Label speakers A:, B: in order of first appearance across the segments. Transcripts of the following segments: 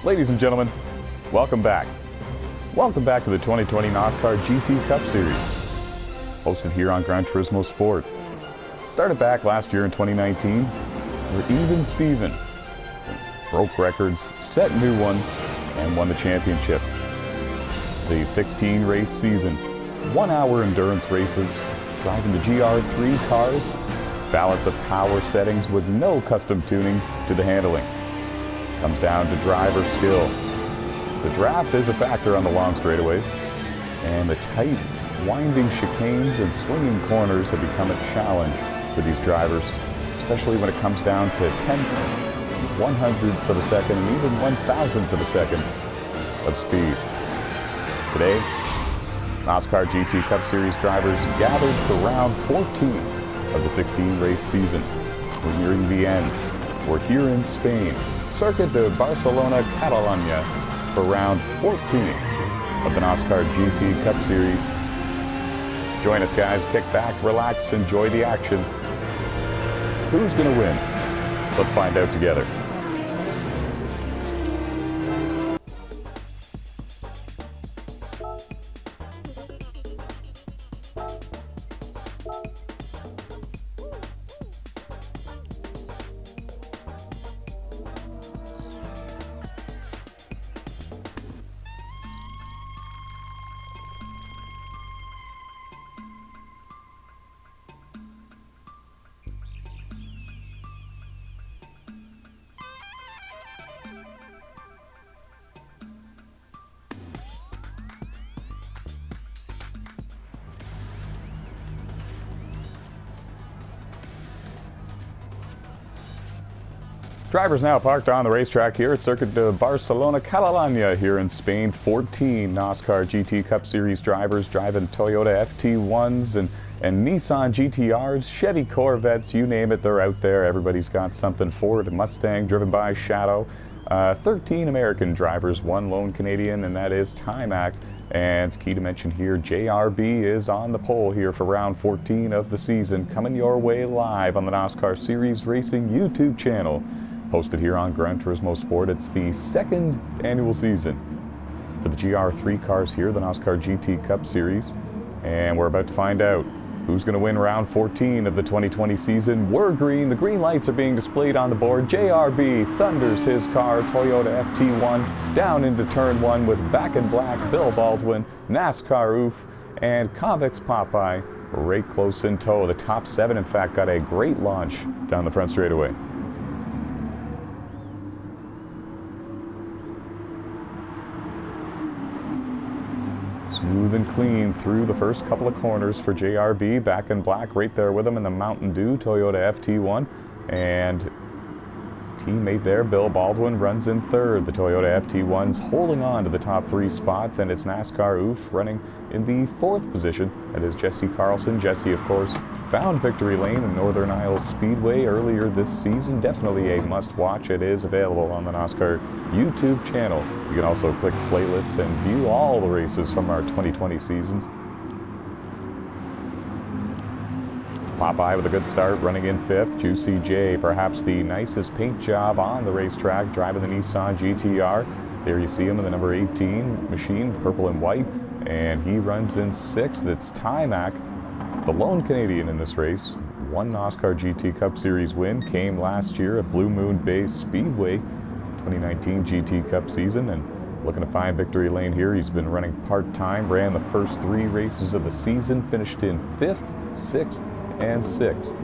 A: Ladies and gentlemen, welcome back. Welcome back to the 2020 NOSSCAR GT Cup Series, hosted here on Gran Turismo Sport. Started back last year in 2019, we're even Steven. Broke records, set new ones, and won the championship. It's a 16-race season, 1-hour endurance races, driving the GR3 cars, balance of power settings with no custom tuning to the handling. Comes down to driver skill. The draft is a factor on the long straightaways, and the tight, winding chicanes and swinging corners have become a challenge for these drivers, especially when it comes down to tenths, 100ths of a second, and even 1,000ths of a second of speed. Today, NOSSCAR GT Cup Series drivers gathered for round 14 of the 16-race season. We're nearing the end. We're here in Spain, Circuit de Barcelona-Catalunya, for round 14 of the NOSSCAR GT Cup Series. Join us, guys. Kick back, relax, enjoy the action. Who's going to win? Let's find out together. Drivers now parked on the racetrack here at Circuit de Barcelona-Catalunya here in Spain. 14 NOSSCAR GT Cup Series drivers driving Toyota FT1s and Nissan GTRs, Chevy Corvettes, you name it, they're out there. Everybody's got something for it. A Mustang driven by Shadow. 13 American drivers, 1 lone Canadian, and that is Timac. And it's key to mention here, JRB is on the pole here for round 14 of the season, coming your way live on the NOSSCAR Series Racing YouTube channel. Posted here on Gran Turismo Sport. It's the second annual season for the GR3 cars here, the NOSSCAR GT Cup Series. And we're about to find out who's going to win round 14 of the 2020 season. We're green. The green lights are being displayed on the board. JRB thunders his car, Toyota FT1, down into turn 1 with Back in Black, Bill Baldwin, NASCAR Oof, and Convex Popeye right close in tow. The top 7, in fact, got a great launch down the front straightaway. Smooth and clean through the first couple of corners for JRB. Back in Black right there with him in the Mountain Dew Toyota FT1. And his teammate there, Bill Baldwin, runs in third. The Toyota FT1's holding on to the top 3 spots, and it's NASCAR Oof running in the 4th position. That is Jesse Carlson. Jesse, of course, found victory lane in Northern Isles Speedway earlier this season. Definitely a must-watch. It is available on the NOSSCAR YouTube channel. You can also click playlists and view all the races from our 2020 seasons. Popeye with a good start, running in 5th. Juicy J, perhaps the nicest paint job on the racetrack, driving the Nissan GTR. There you see him in the number 18 machine, purple and white, and he runs in 6th. It's Timac, the lone Canadian in this race. 1 NOSSCAR GT Cup Series win came last year at Blue Moon Bay Speedway, 2019 GT Cup season, and looking to find victory lane here. He's been running part-time, ran the first 3 races of the season, finished in 5th, 6th, and 6th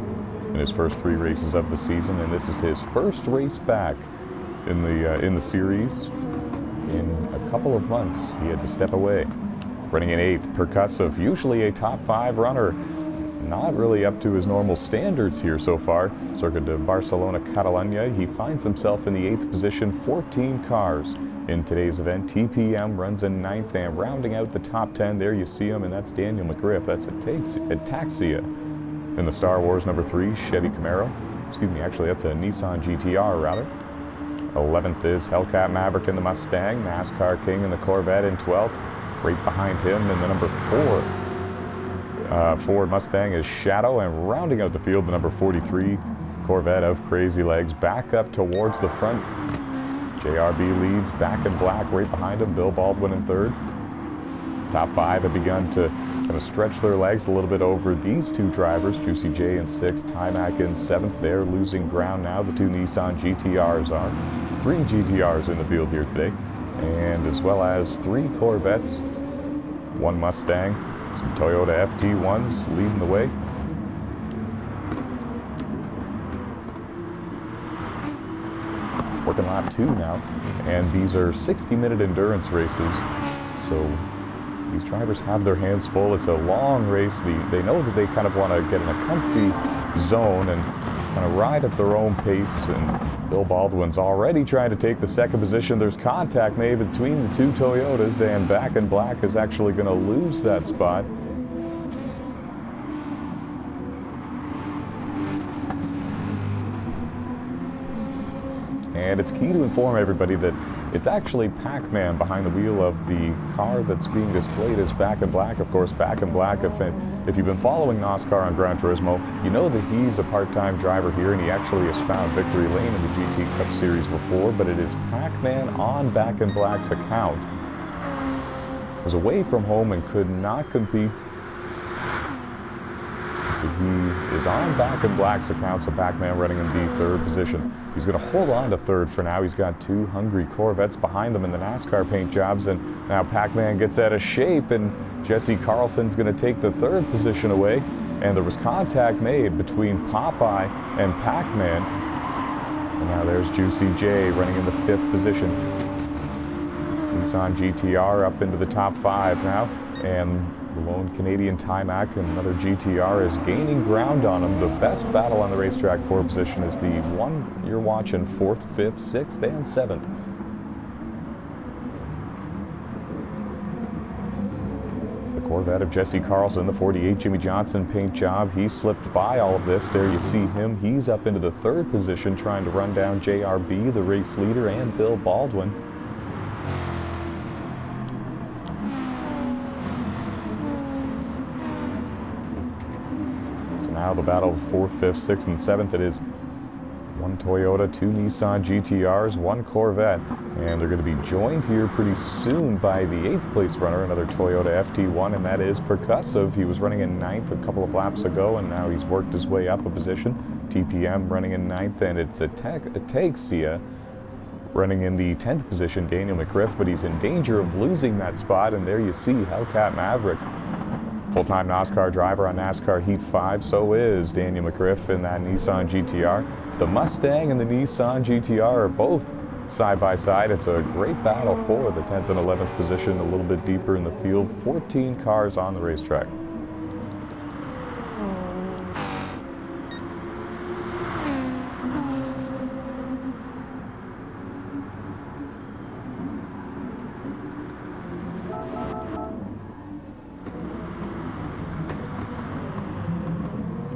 A: in his first 3 races of the season, and this is his first race back in the series. In a couple of months, he had to step away. Running in 8th, Percussive, usually a top 5 runner, not really up to his normal standards here so far. Circuit de Barcelona-Catalunya, he finds himself in the 8th position, 14 cars in today's event. TPM runs in 9th, and rounding out the top 10, there you see him, and that's Daniel McGriff. That's Ataxia in the Star Wars number 3 Chevy Camaro. Excuse me, actually that's a Nissan GTR rather. 11th is Hellcat Maverick in the Mustang, NASCAR King in the Corvette in 12th. Right behind him in the number 4 Ford Mustang is Shadow, and rounding out the field the number 43 Corvette of Crazy Legs. Back up towards the front, JRB leads, back in black, right behind him, Bill Baldwin in third. Top five have begun to kind of stretch their legs a little bit over these two drivers. Juicy J in sixth, Timac in seventh. They're losing ground now. The two Nissan GTRs are. 3 GTRs in the field here today, and as well as 3 Corvettes, 1 Mustang, some Toyota FT1s leading the way. Working lap 2 now, and these are 60-minute endurance races, so these drivers have their hands full. It's a long race. They know that they kind of want to get in a comfy zone and kind of ride at their own pace, and Bill Baldwin's already trying to take the second position. There's contact made between the two Toyotas, and back in black is actually going to lose that spot. And it's key to inform everybody that it's actually Pac-Man behind the wheel of the car that's being displayed as back in black. Of course, back in black, if you've been following NOSSCAR on Gran Turismo, you know that he's a part-time driver here, and he actually has found victory lane in the GT Cup Series before, but it is Pac-Man on back in black's account. He was away from home and could not compete. So he is on back in black's account, so Pac-Man running in the third position. He's going to hold on to third for now. He's got 2 hungry Corvettes behind them in the NASCAR paint jobs, and now Pac-Man gets out of shape, and Jesse Carlson's going to take the third position away, and there was contact made between Popeye and Pac-Man. And now there's Juicy J running in the 5th position. Nissan GTR up into the top 5 now, and the lone Canadian Timac and another GTR is gaining ground on him. The best battle on the racetrack for position is the one you're watching, 4th, 5th, 6th, and 7th. The Corvette of Jesse Carlson, the 48 Jimmy Johnson paint job, he slipped by all of this. There you see him. He's up into the 3rd position trying to run down JRB, the race leader, and Bill Baldwin. Now the battle of 4th, 5th, 6th, and 7th. It is 1 Toyota, 2 Nissan GTRs, 1 Corvette, and they're going to be joined here pretty soon by the 8th place runner, another Toyota FT1, and that is Percussive. He was running in 9th a couple of laps ago, and now he's worked his way up a position. TPM running in 9th, and it's Ataxia running in the 10th position, Daniel McGriff, but he's in danger of losing that spot, and there you see Hellcat Maverick. Full-time NOSSCAR driver on NASCAR Heat 5, so is Daniel McGriff in that Nissan GTR. The Mustang and the Nissan GTR are both side by side. It's a great battle for the 10th and 11th position, a little bit deeper in the field. 14 cars on the racetrack.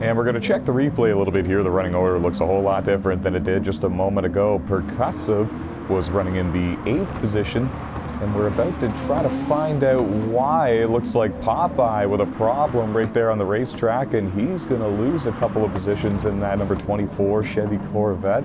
A: And we're going to check the replay a little bit here. The running order looks a whole lot different than it did just a moment ago. Percussive was running in the 8th position, and we're about to try to find out why. It looks like Popeye with a problem right there on the racetrack, and he's going to lose a couple of positions in that number 24 Chevy Corvette.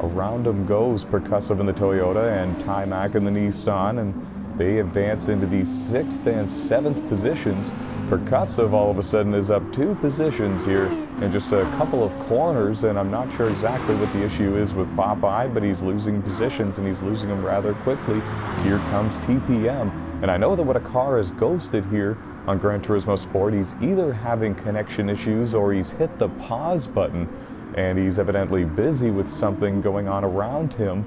A: Around him goes Percussive in the Toyota and Timac in the Nissan, and they advance into the 6th and 7th positions. Percussive all of a sudden is up 2 positions here in just a couple of corners, and I'm not sure exactly what the issue is with Popeye, but he's losing positions, and he's losing them rather quickly. Here comes TPM, and I know that when a car is ghosted here on Gran Turismo Sport, he's either having connection issues or he's hit the pause button, and he's evidently busy with something going on around him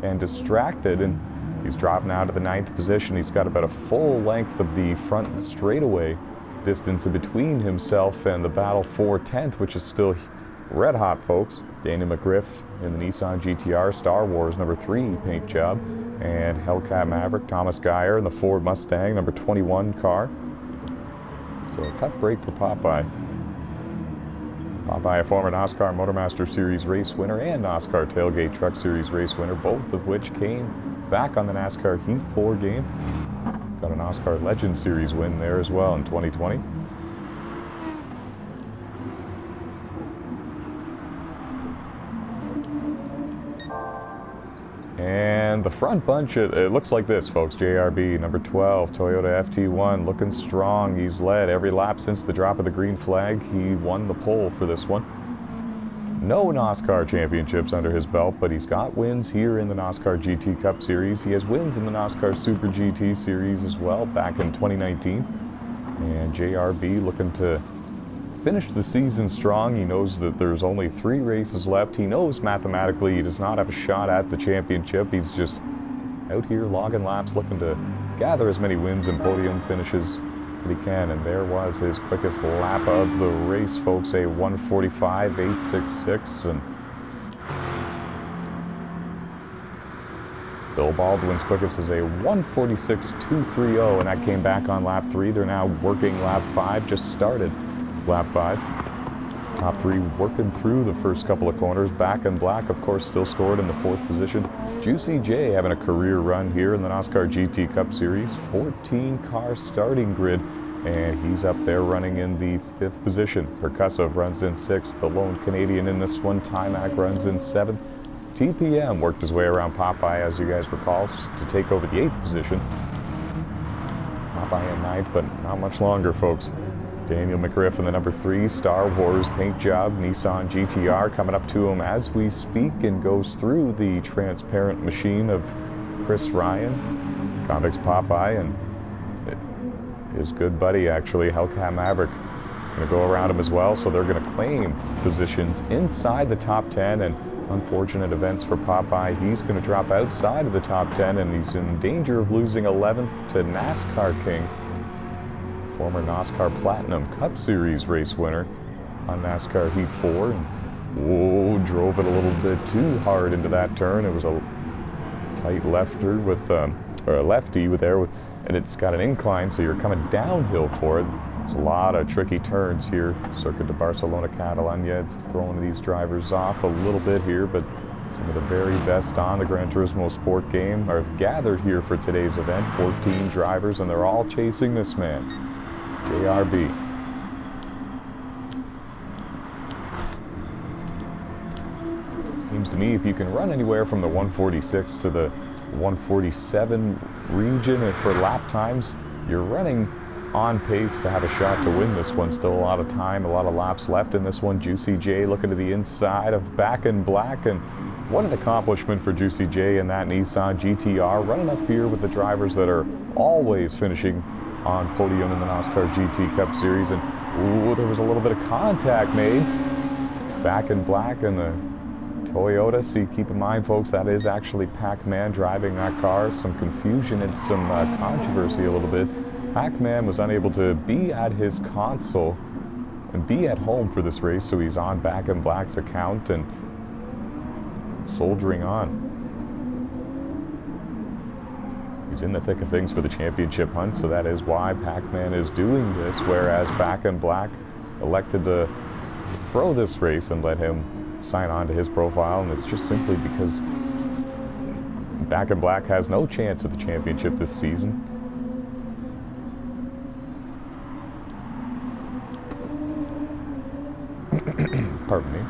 A: and distracted, and he's dropped now to the 9th position. He's got about a full length of the front straightaway distance in between himself and the battle for 10th, which is still red hot, folks. Daniel McGriff in the Nissan GTR Star Wars number 3 paint job, and Hellcat Maverick, Thomas Geyer in the Ford Mustang number 21 car. So a cut break for Popeye. Popeye, a former NOSSCAR Motormaster Series race winner and NOSSCAR Tailgate Truck Series race winner, both of which came back on the NASCAR Heat 4 game. Got a NOSSCAR Legend Series win there as well in 2020. And And the front bunch, it looks like this, folks. JRB, number 12, Toyota FT1, looking strong. He's led every lap since the drop of the green flag. He won the pole for this one. No NOSSCAR championships under his belt, but he's got wins here in the NOSSCAR GT Cup Series. He has wins in the NOSSCAR Super GT Series as well back in 2019. And JRB looking to finish the season strong. He knows that there's only 3 races left. He knows mathematically he does not have a shot at the championship. He's just out here logging laps, looking to gather as many wins and podium finishes that he can. And there was his quickest lap of the race, folks, a 1:45.866. And Bill Baldwin's quickest is a 1:46.230, and that came back on lap 3. They're now working lap 5, just started lap 5. Top 3 working through the first couple of corners. Back in Black, of course, still scored in the 4th position. Juicy J having a career run here in the NOSSCAR GT Cup Series. 14-car starting grid, and he's up there running in the 5th position. Percussive runs in 6th. The lone Canadian in this one, Timac, runs in 7th. TPM worked his way around Popeye, as you guys recall, to take over the 8th position. Popeye in 9th, but not much longer, folks. Daniel McGriff in the number 3, Star Wars paint job, Nissan GTR coming up to him as we speak, and goes through the transparent machine of Chris Ryan, Convicts Popeye, and his good buddy, actually, Hellcat Maverick, going to go around him as well. So they're going to claim positions inside the top 10, and unfortunate events for Popeye. He's going to drop outside of the top 10, and he's in danger of losing 11th to NASCAR King, former NOSSCAR Platinum Cup Series race winner on NASCAR Heat 4. And, whoa, drove it a little bit too hard into that turn. It was a tight lefter with, or a lefty with there, and it's got an incline, so you're coming downhill for it. There's a lot of tricky turns here. Circuit de Barcelona-Catalunya. It's throwing these drivers off a little bit here, but some of the very best on the Gran Turismo Sport game are gathered here for today's event. 14 drivers, and they're all chasing this man, JRB. Seems to me if you can run anywhere from the 146 to the 147 region and for lap times, you're running on pace to have a shot to win this one. Still a lot of time, a lot of laps left in this one. Juicy J looking to the inside of Back in Black, and what an accomplishment for Juicy J in that Nissan GTR, running up here with the drivers that are always finishing on podium in the NOSSCAR GT Cup Series. And ooh, there was a little bit of contact made. Back in Black and the Toyota. See, keep in mind, folks, that is actually Pac-Man driving that car. Some confusion and some controversy a little bit. Pac-Man was unable to be at his console and be at home for this race, so he's on Back in Black's account and soldiering on. He's in the thick of things for the championship hunt, so that is why Pac-Man is doing this, whereas Back in Black elected to throw this race and let him sign on to his profile, and it's just simply because Back in Black has no chance at the championship this season. Pardon me.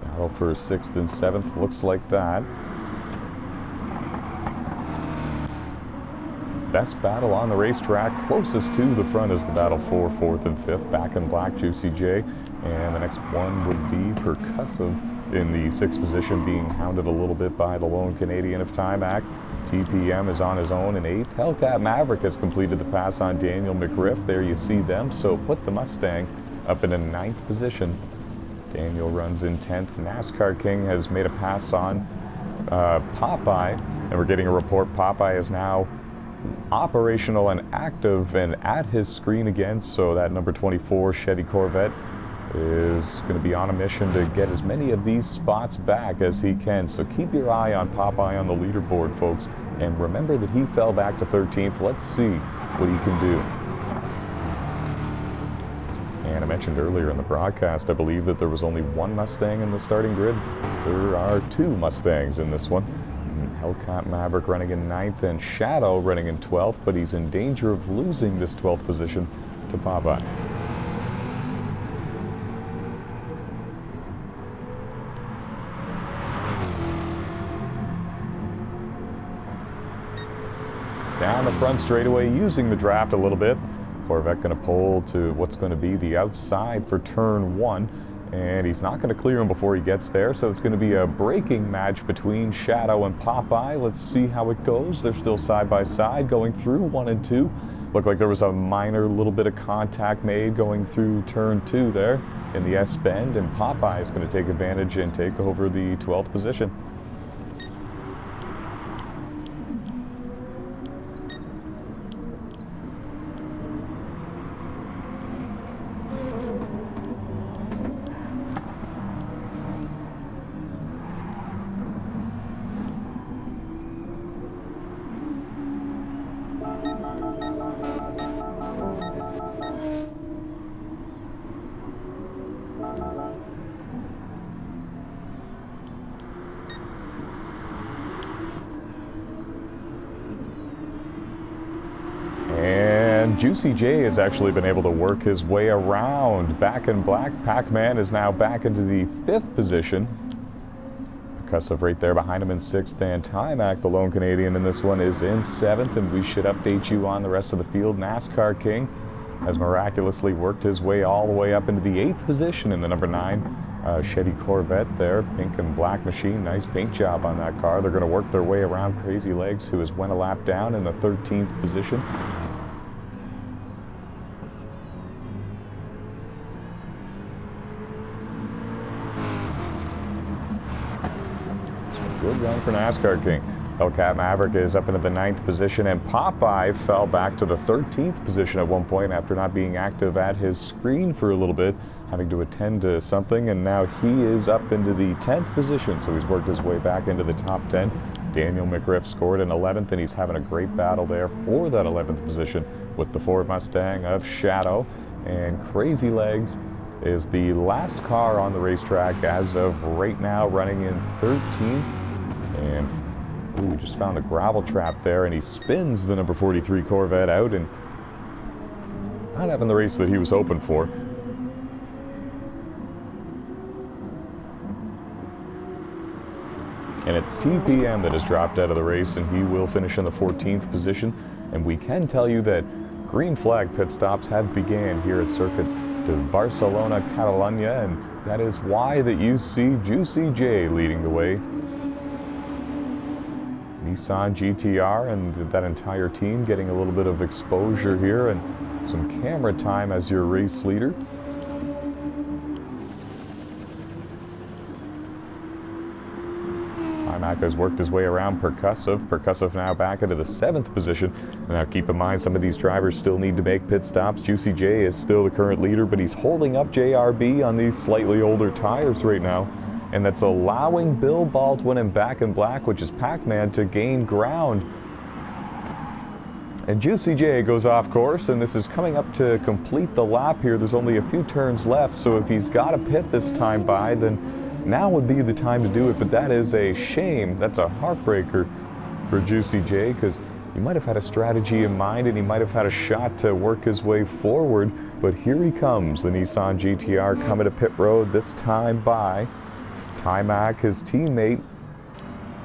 A: Battle for 6th and 7th looks like that. Best battle on the racetrack. Closest to the front is the battle for 4th and 5th. Back in Black, Juicy J. And the next one would be Percussive in the 6th position, being hounded a little bit by the lone Canadian of Timac. TPM is on his own in 8th. Hellcat Maverick has completed the pass on Daniel McGriff. There you see them. So put the Mustang up in a 9th position. Daniel runs in 10th. NASCAR King has made a pass on Popeye, and we're getting a report Popeye is now operational and active and at his screen again. So that number 24 Chevy Corvette is going to be on a mission to get as many of these spots back as he can. So keep your eye on Popeye on the leaderboard, folks, and remember that he fell back to 13th. Let's see what he can do. And I mentioned earlier in the broadcast, I believe that there was only one Mustang in the starting grid. There are 2 Mustangs in this one. Hellcat Maverick running in 9th and Shadow running in 12th, but he's in danger of losing this 12th position to Popeye. down the front straightaway using the draft a little bit. Corvette going to pull to what's going to be the outside for turn 1. And he's not going to clear him before he gets there, so it's going to be a braking match between Shadow and Popeye. Let's see how it goes. They're still side by side going through 1 and 2. Looked like there was a minor little bit of contact made going through turn 2 there in the S-bend, and Popeye is going to take advantage and take over the 12th position. Juicy J has actually been able to work his way around. Back in black, Pac-Man is now back into the 5th position. Percussive right there behind him in 6th, and Timac, the lone Canadian in this one, is in 7th, and we should update you on the rest of the field. NASCAR King has miraculously worked his way all the way up into the 8th position in the number 9 Chevy Corvette there. Pink and black machine, nice paint job on that car. They're going to work their way around Crazy Legs, who has went a lap down in the 13th position. Good run for NASCAR King. Hellcat Maverick is up into the 9th position, and Popeye fell back to the 13th position at one point after not being active at his screen for a little bit, having to attend to something, and now he is up into the 10th position, so he's worked his way back into the top 10. Daniel McGriff scored in 11th, and he's having a great battle there for that 11th position with the Ford Mustang of Shadow. And Crazy Legs is the last car on the racetrack as of right now, running in 13th. And we just found the gravel trap there, and he spins the number 43 Corvette out, and not having the race that he was hoping for. And it's TPM that has dropped out of the race, and he will finish in the 14th position. And we can tell you that green flag pit stops have began here at Circuit de Barcelona-Catalunya, and that is why that you see Juicy J leading the way. Nissan GTR and that entire team getting a little bit of exposure here and some camera time as your race leader. Timac has worked his way around Percussive. Percussive now back into the 7th position. Now keep in mind, some of these drivers still need to make pit stops. Juicy J is still the current leader, but he's holding up JRB on these slightly older tires right now. And that's allowing Bill Baldwin and Back in Black, which is Pac-Man, to gain ground. And Juicy J goes off course, and this is coming up to complete the lap here. There's only a few turns left, so if he's got a pit this time by, then now would be the time to do it. But that is a shame. That's a heartbreaker for Juicy J, because he might have had a strategy in mind, and he might have had a shot to work his way forward. But here he comes, the Nissan GTR coming to pit road, this time by Timac, his teammate.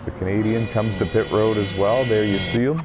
A: The Canadian comes to pit road as well. There you see him.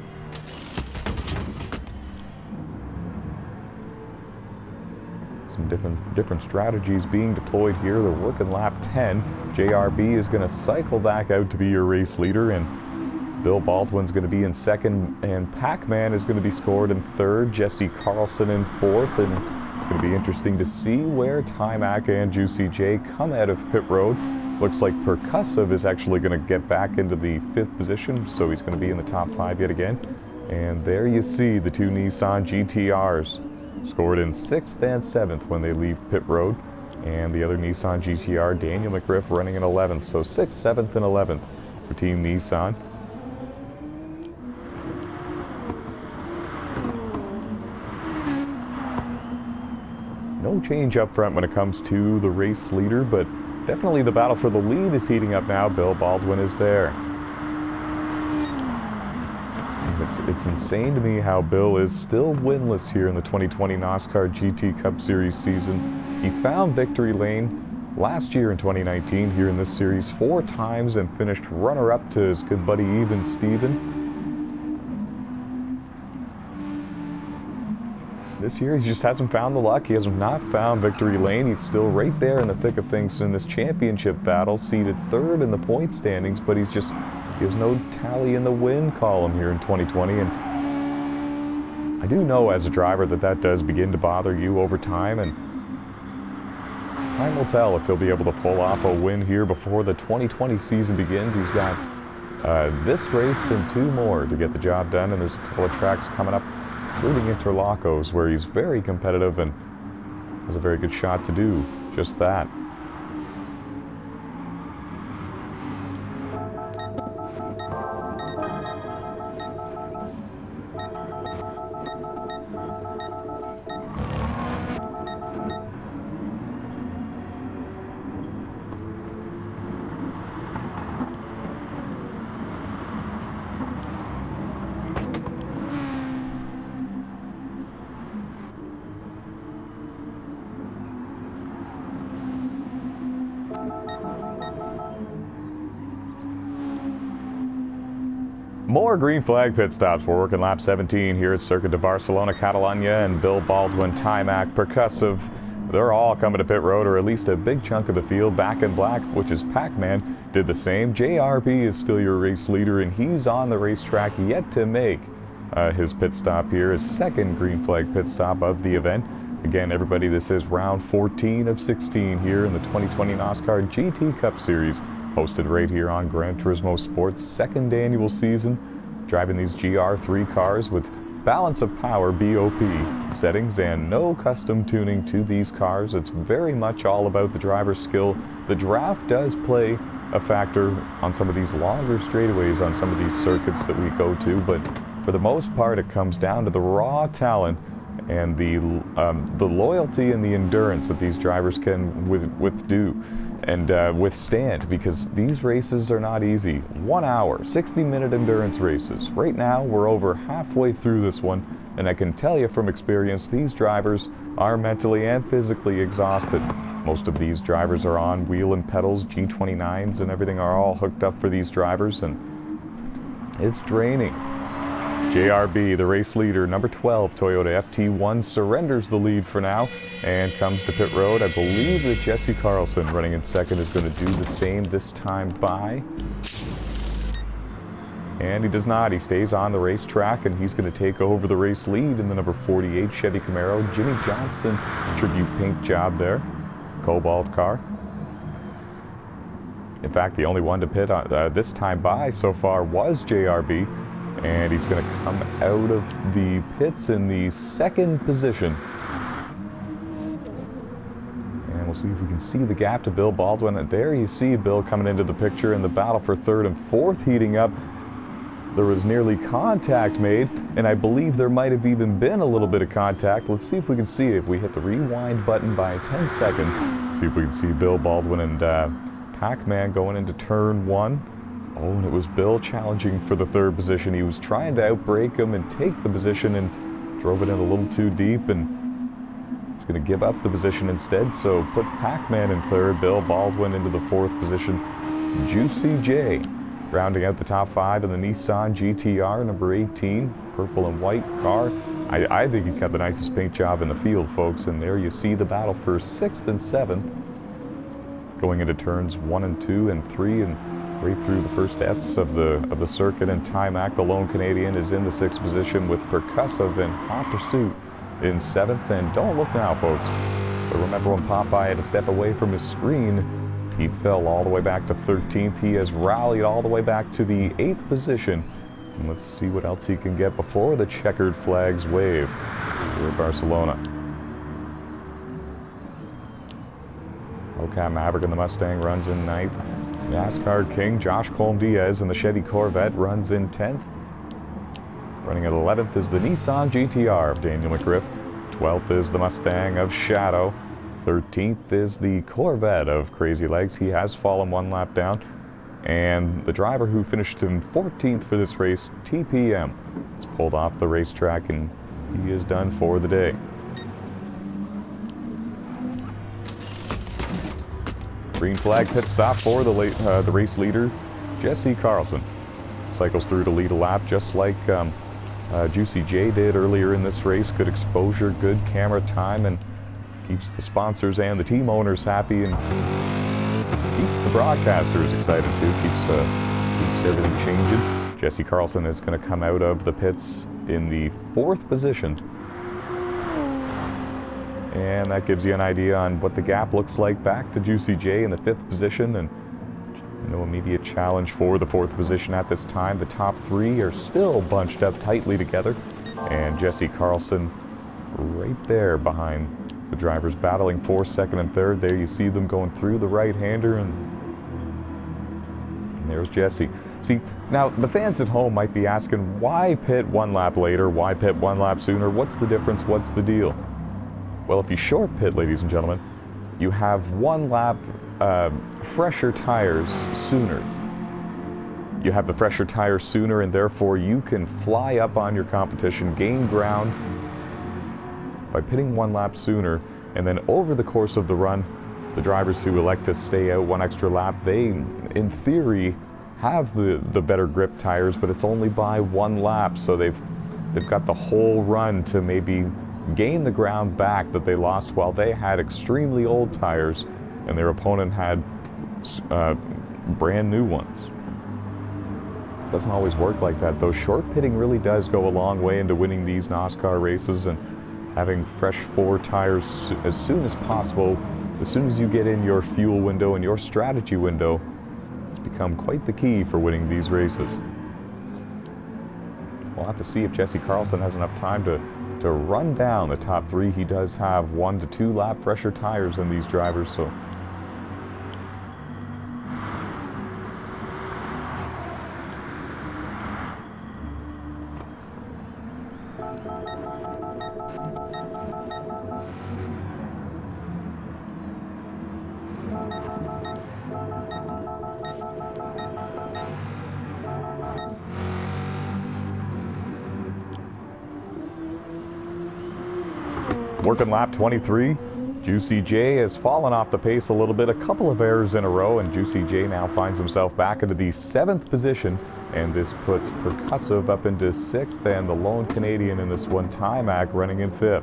A: Some different strategies being deployed here. They're working lap 10. JRB is going to cycle back out to be your race leader, and Bill Baldwin's going to be in 2nd, and Pac-Man is going to be scored in 3rd. Jesse Carlson in 4th, and it's going to be interesting to see where Timac and Juicy J come out of pit road. Looks like Percussive is actually going to get back into the 5th position, so he's going to be in the top 5 yet again. And there you see the two Nissan GTRs scored in 6th and 7th when they leave pit road. And the other Nissan GTR, Daniel McGriff, running in 11th. So 6th, 7th, and 11th for Team Nissan. No change up front when it comes to the race leader, but definitely the battle for the lead is heating up now. Bill Baldwin is there. It's insane to me how Bill is still winless here in the 2020 NOSSCAR GT Cup Series season. He found victory lane last year in 2019 here in this series 4 times and finished runner-up to his good buddy Even Steven. this year he just hasn't found the luck. He has not found victory lane. He's still right there in the thick of things in this championship battle, seated third in the point standings, but he has no tally in the win column here in 2020. And I do know as a driver that does begin to bother you over time, and time will tell if he'll be able to pull off a win here before the 2020 season begins. He's got this race and 2 more to get the job done, and there's a couple of tracks coming up, including Interlagos, where he's very competitive and has a very good shot to do just that. More green flag pit stops. We're working lap 17 here at Circuit de Barcelona-Catalunya, and Bill Baldwin, Timac, Percussive, they're all coming to pit road, or at least a big chunk of the field. Back in black, which is Pac-Man, did the same. JRB is still your race leader, and he's on the racetrack yet to make his pit stop here, his second green flag pit stop of the event. Again, everybody, this is round 14 of 16 here in the 2020 NOSSCAR GT Cup Series, hosted right here on Gran Turismo Sport's second annual season, driving these GR3 cars with balance of power BOP settings and no custom tuning to these cars. It's very much all about the driver's skill. The draft does play a factor on some of these longer straightaways on some of these circuits that we go to, but for the most part it comes down to the raw talent and the loyalty and the endurance that these drivers can withstand, because these races are not easy. 1 hour, 60-minute endurance races. Right now, we're over halfway through this one, and I can tell you from experience, these drivers are mentally and physically exhausted. Most of these drivers are on wheel and pedals, G29s and everything are all hooked up for these drivers, and it's draining. JRB, the race leader, number 12 Toyota FT1, surrenders the lead for now and comes to pit road. I believe that Jesse Carlson, running in second, is going to do the same this time by. And he does not. He stays on the racetrack, and he's going to take over the race lead in the number 48 Chevy Camaro. Jimmy Johnson, tribute paint job there. Cobalt car. In fact, the only one to pit this time by so far was JRB. And he's going to come out of the pits in the second position. And we'll see if we can see the gap to Bill Baldwin. And there you see Bill coming into the picture, in the battle for third and fourth heating up. There was nearly contact made, and I believe there might have even been a little bit of contact. Let's see if we can see it. If we hit the rewind button by 10 seconds, see if we can see Bill Baldwin and Pac-Man going into turn 1. Oh, and it was Bill challenging for the third position. He was trying to outbrake him and take the position, and drove it in a little too deep, and he's going to give up the position instead. So put Pac-Man in third, Bill Baldwin into the fourth position. Juicy J rounding out the top 5 in the Nissan GTR, number 18, purple and white car. I think he's got the nicest paint job in the field, folks. And there you see the battle for 6th and 7th, going into turns 1 and 2 and 3, and right through the first S of the circuit. And Timac, the lone Canadian, is in the 6th position, with Percussive in hot pursuit in 7th. And don't look now, folks, but remember when Popeye had to step away from his screen, he fell all the way back to 13th. He has rallied all the way back to the 8th position. And let's see what else he can get before the checkered flags wave here at Barcelona. Ocam Maverick in the Mustang runs in 9th. NASCAR King Josh Colm Diaz in the Chevy Corvette runs in 10th. Running at 11th is the Nissan GTR of Daniel McGriff. 12th is the Mustang of Shadow. 13th is the Corvette of Crazy Legs. He has fallen 1 lap down. And the driver who finished in 14th for this race, TPM, is pulled off the racetrack, and he is done for the day. Green flag pit stop for the race leader, Jesse Carlson. Cycles through to lead a lap, just like Juicy J did earlier in this race. Good exposure, good camera time, and keeps the sponsors and the team owners happy, and keeps the broadcasters excited too. Keeps everything changing. Jesse Carlson is going to come out of the pits in the 4th position. And that gives you an idea on what the gap looks like back to Juicy J in the 5th position, and no immediate challenge for the 4th position at this time. The top 3 are still bunched up tightly together, and Jesse Carlson right there behind the drivers battling for 2nd and 3rd. There you see them going through the right-hander, and there's Jesse. See, now the fans at home might be asking, why pit 1 lap later? Why pit 1 lap sooner? What's the difference? What's the deal? Well, if you short pit, ladies and gentlemen, you have 1 lap fresher tires sooner. You have the fresher tires sooner, and therefore you can fly up on your competition, gain ground by pitting 1 lap sooner. And then over the course of the run, the drivers who elect to stay out 1 extra lap, they in theory have the better grip tires, but it's only by 1 lap, so they've got the whole run to maybe gain the ground back that they lost while they had extremely old tires and their opponent had brand new ones. Doesn't always work like that, though. Short pitting really does go a long way into winning these NOSSCAR races, and having fresh 4 tires as soon as possible, as soon as you get in your fuel window and your strategy window, it's become quite the key for winning these races. We'll have to see if Jesse Carlson has enough time to run down the top 3. He does have 1 to 2 lap fresher tires than these drivers, so working lap 23. Juicy J has fallen off the pace a little bit, a couple of errors in a row, and Juicy J now finds himself back into the 7th position, and this puts Percussive up into 6th, and the lone Canadian in this one, Timac, running in 5th.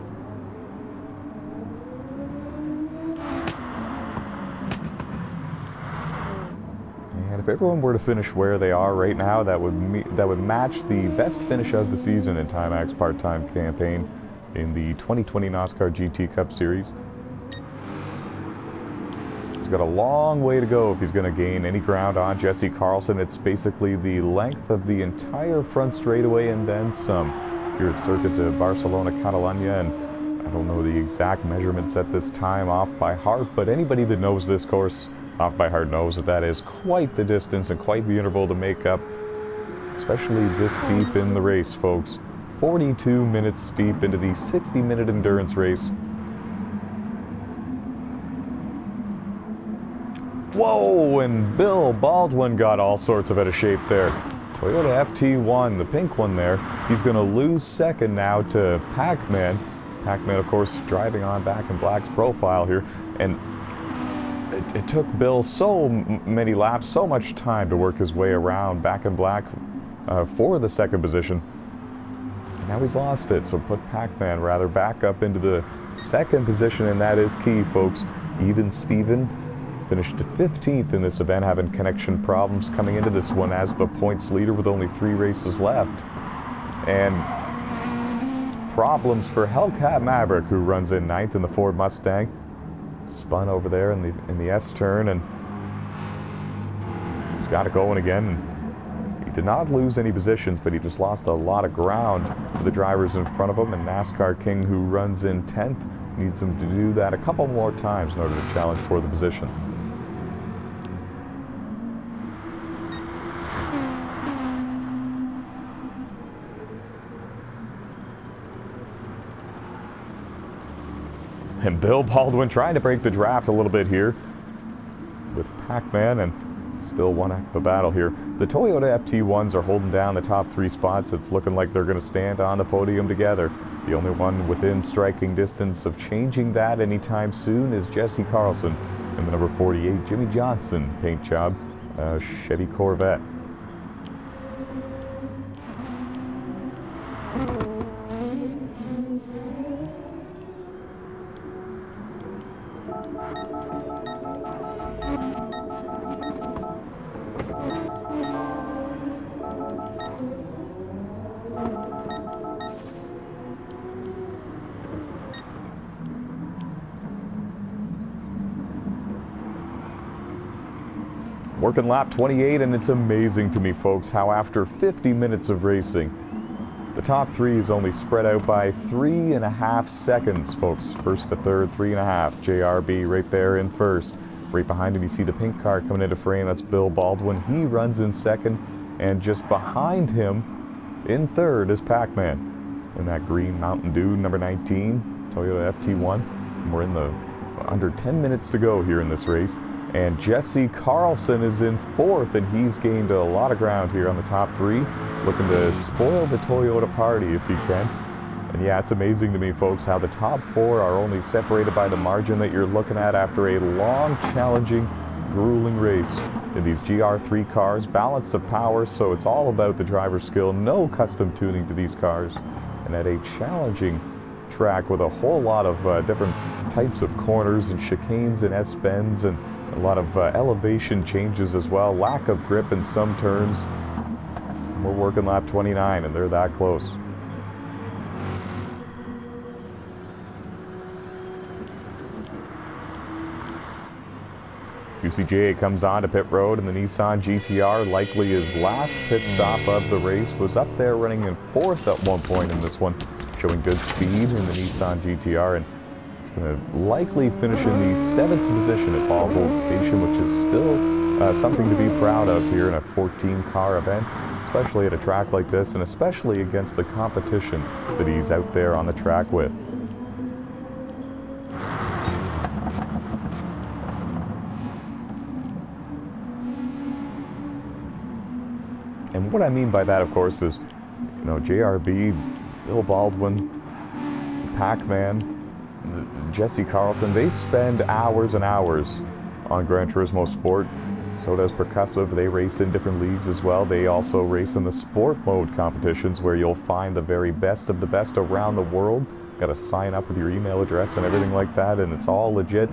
A: And if everyone were to finish where they are right now, that would match the best finish of the season in Timac's part-time campaign in the 2020 NOSSCAR GT Cup Series. He's got a long way to go if he's going to gain any ground on Jesse Carlson. It's basically the length of the entire front straightaway and then some here at Circuit de Barcelona-Catalunya, and I don't know the exact measurements at this time off by heart, but anybody that knows this course off by heart knows that is quite the distance and quite the interval to make up, especially this deep in the race, folks. 42 minutes deep into the 60-minute endurance race. Whoa, and Bill Baldwin got all sorts of out of shape there. Toyota FT1, the pink one there. He's going to lose 2nd now to Pac-Man. Pac-Man, of course, driving on Back in Black's profile here. And it took Bill so many laps, so much time to work his way around Back in Black for the 2nd position. Now he's lost it, so put Pac-Man rather back up into the 2nd position, and that is key, folks. Even Steven finished 15th in this event, having connection problems coming into this one as the points leader with only 3 races left. And problems for Hellcat Maverick, who runs in 9th in the Ford Mustang. Spun over there in the S turn, and he's got it going again. Did not lose any positions, but he just lost a lot of ground to the drivers in front of him, and NASCAR King, who runs in 10th, needs him to do that a couple more times in order to challenge for the position. And Bill Baldwin trying to break the draft a little bit here with Pac-Man, and still one heck of a battle here. The Toyota FT1s are holding down the top 3 spots. It's looking like they're going to stand on the podium together. The only one within striking distance of changing that anytime soon is Jesse Carlson and the number 48 Jimmy Johnson paint job, Chevy Corvette. Working lap 28, and it's amazing to me, folks, how after 50 minutes of racing, the top three is only spread out by 3.5 seconds, folks. First to third, 3.5. JRB right there in first. Right behind him, you see the pink car coming into frame. That's Bill Baldwin. He runs in second, and just behind him in third is Pac-Man in that green Mountain Dew number 19 Toyota FT1. And we're in the under 10 minutes to go here in this race. And Jesse Carlson is in fourth, and he's gained a lot of ground here on the top three, looking to spoil the Toyota party if he can. And yeah, it's amazing to me, folks, how the top four are only separated by the margin that you're looking at after a long, challenging, grueling race. In these GR3 cars, balance of power, so it's all about the driver's skill, no custom tuning to these cars. And at a challenging track with a whole lot of different types of corners and chicanes and S-bends and a lot of elevation changes as well, lack of grip in some turns. We're working lap 29, and they're that close. UCJ comes on to pit road, and the Nissan GTR, likely his last pit stop of the race, was up there running in fourth at one point in this one, showing good speed in the Nissan GTR, and going to likely finish in the 7th position at Baldwin Station, which is still something to be proud of here in a 14-car event, especially at a track like this, and especially against the competition that he's out there on the track with. And what I mean by that, of course, is, you know, JRB, Bill Baldwin, Pac-Man, Jesse Carlson, they spend hours and hours on Gran Turismo Sport. So does Percussive. They race in different leagues as well. They also race in the sport mode competitions, where you'll find the very best of the best around the world. Got to sign up with your email address and everything like that, and it's all legit.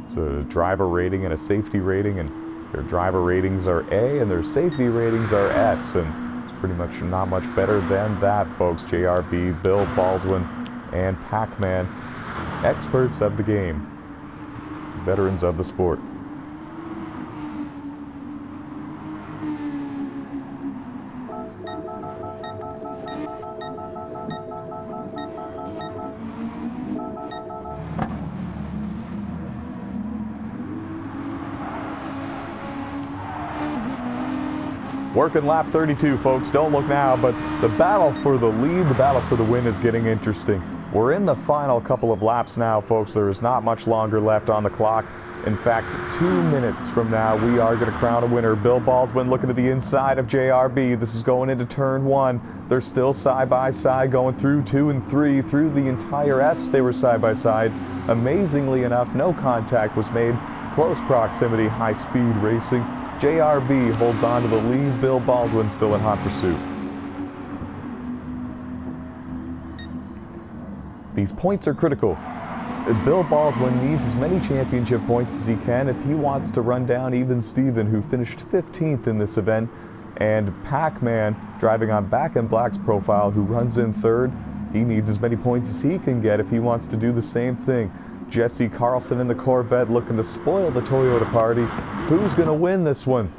A: It's a driver rating and a safety rating, and their driver ratings are A and their safety ratings are S, and it's pretty much not much better than that, folks. JRB, Bill Baldwin, and Pac-Man, experts of the game, veterans of the sport. Working lap 32, folks. Don't look now, but the battle for the lead, the battle for the win is getting interesting. We're in the final couple of laps now, folks. There is not much longer left on the clock. In fact, 2 minutes from now, we are going to crown a winner. Bill Baldwin looking to the inside of JRB. This is going into turn one. They're still side by side, going through 2 and 3. Through the entire S, they were side by side. Amazingly enough, no contact was made. Close proximity, high speed racing. JRB holds on to the lead. Bill Baldwin still in hot pursuit. These points are critical. Bill Baldwin needs as many championship points as he can if he wants to run down even Steven, who finished 15th in this event, and Pac-Man, driving on Back in Black's profile, who runs in third. He needs as many points as he can get if he wants to do the same thing. Jesse Carlson in the Corvette looking to spoil the Toyota party. Who's going to win this one?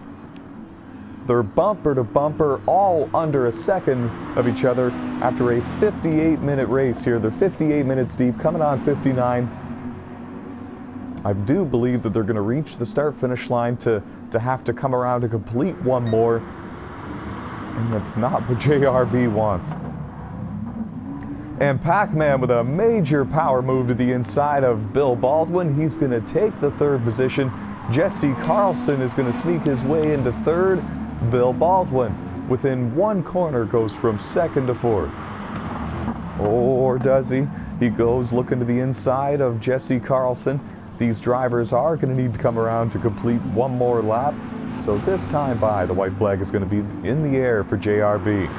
A: They're bumper to bumper, all under a second of each other after a 58-minute race here. They're 58 minutes deep, coming on 59. I do believe that they're going to reach the start-finish line to have to come around to complete one more. And that's not what JRB wants. And Pac-Man with a major power move to the inside of Bill Baldwin. He's going to take the third position. Jesse Carlson is going to sneak his way into third. Bill Baldwin, within one corner, goes from second to fourth. Or does he? He goes looking to the inside of Jesse Carlson. These drivers are going to need to come around to complete one more lap. So this time by, the white flag is going to be in the air for JRB.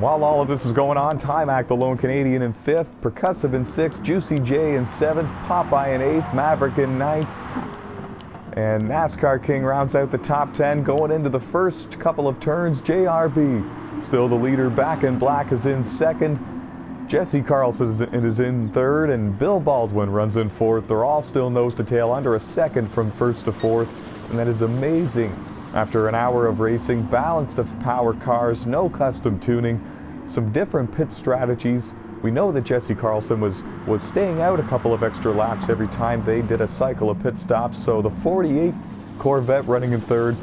A: While all of this is going on, Timac, the lone Canadian, in 5th, Percussive in 6th, Juicy J in 7th, Popeye in 8th, Maverick in 9th, and NASCAR King rounds out the top 10. Going into the first couple of turns, JRB, still the leader, Back in Black is in 2nd, Jesse Carlson is in 3rd, and Bill Baldwin runs in 4th. They're all still nose to tail, under a second from 1st to 4th, and that is amazing. After an hour of racing, balanced of power cars, no custom tuning, some different pit strategies. We know that Jesse Carlson was staying out a couple of extra laps every time they did a cycle of pit stops. So the 48 Corvette running in 3rd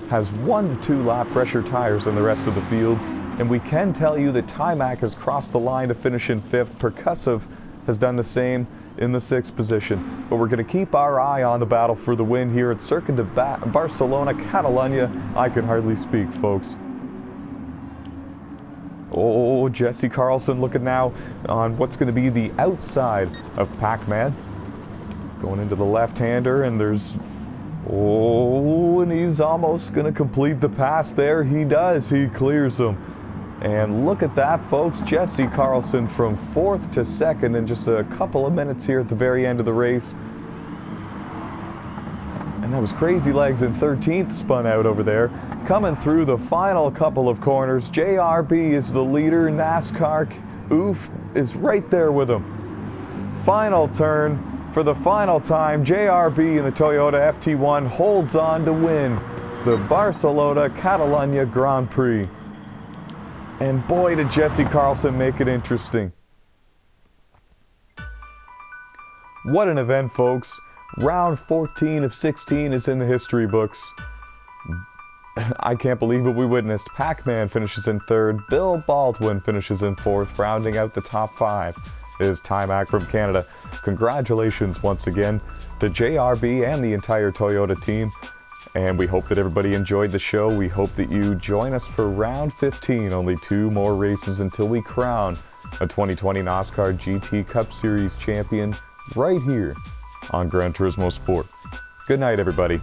A: has 1 to 2 lap fresher tires than the rest of the field. And we can tell you that Timac has crossed the line to finish in 5th. Percussive has done the same in the 6th position. But we're going to keep our eye on the battle for the win here at Circuit de Barcelona-Catalunya. I can hardly speak, folks. Oh, Jesse Carlson looking now on what's going to be the outside of Pac-Man. Going into the left-hander, and there's... Oh, and he's almost going to complete the pass there. He does. He clears him. And look at that, folks. Jesse Carlson from 4th to 2nd in just a couple of minutes here at the very end of the race. And that was Crazy Legs in 13th, spun out over there. Coming through the final couple of corners, JRB is the leader. NASCAR Oof is right there with him. Final turn for the final time. JRB in the Toyota FT1 holds on to win the Barcelona-Catalunya Grand Prix. And boy, did Jesse Carlson make it interesting. What an event, folks. Round 14 of 16 is in the history books. I can't believe what we witnessed. Pac-Man finishes in 3rd. Bill Baldwin finishes in 4th. Rounding out the top 5 is Timac from Canada. Congratulations once again to JRB and the entire Toyota team. And we hope that everybody enjoyed the show. We hope that you join us for round 15. Only 2 more races until we crown a 2020 NOSSCAR GT Cup Series champion right here on Gran Turismo Sport. Good night, everybody.